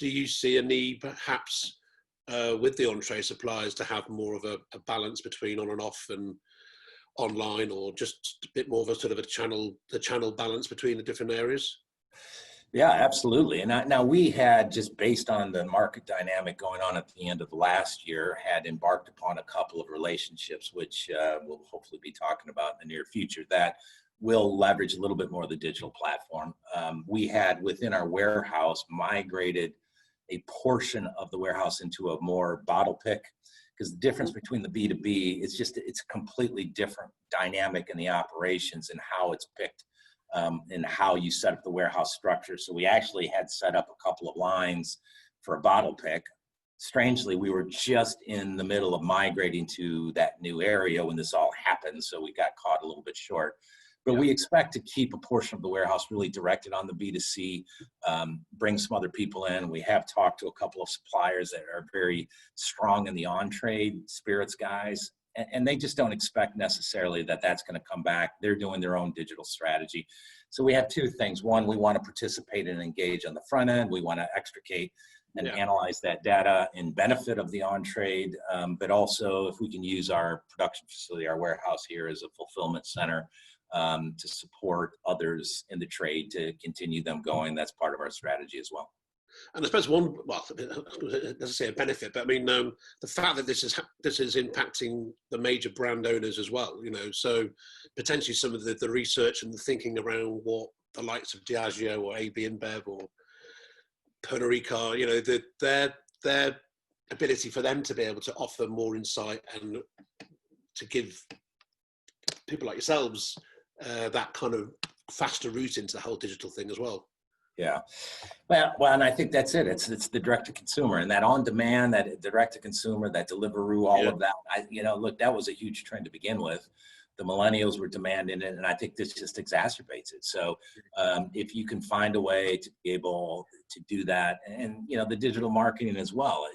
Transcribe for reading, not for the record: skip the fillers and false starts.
do you see a need perhaps with the entree suppliers to have more of a balance between on and off and online, or just a bit more of a sort of the channel balance between the different areas? Yeah, absolutely. And now we had, just based on the market dynamic going on at the end of the last year, had embarked upon a couple of relationships, which we'll hopefully be talking about in the near future, that will leverage a little bit more of the digital platform. We had within our warehouse migrated a portion of the warehouse into a more bottle pick, because the difference between the B2B, it's a completely different dynamic in the operations and how it's picked. And how you set up the warehouse structure. So we actually had set up a couple of lines for a bottle pick. Strangely, we were just in the middle of migrating to that new area when this all happened, so we got caught a little bit short. But we expect to keep a portion of the warehouse really directed on the B2C, bring some other people in. We have talked to a couple of suppliers that are very strong in the on-trade spirits guys, and they just don't expect necessarily that that's going to come back. They're doing their own digital strategy. So we have two things. One, we want to participate and engage on the front end. We want to extricate and analyze that data in benefit of the on-trade, but also if we can use our production facility, our warehouse here as a fulfillment center to support others in the trade to continue them going, that's part of our strategy as well. And I suppose let's say a benefit, but I mean, the fact that this is impacting the major brand owners as well, so potentially some of the research and the thinking around what the likes of Diageo or AB InBev or Pernod Ricard, their ability for them to be able to offer more insight and to give people like yourselves that kind of faster route into the whole digital thing as well. Yeah, well, and I think that's it. It's the direct to consumer, and that on demand, that direct to consumer, that Deliveroo, all of that. Look, that was a huge trend to begin with. The millennials were demanding it, and I think this just exacerbates it. So, if you can find a way to be able to do that, and the digital marketing as well.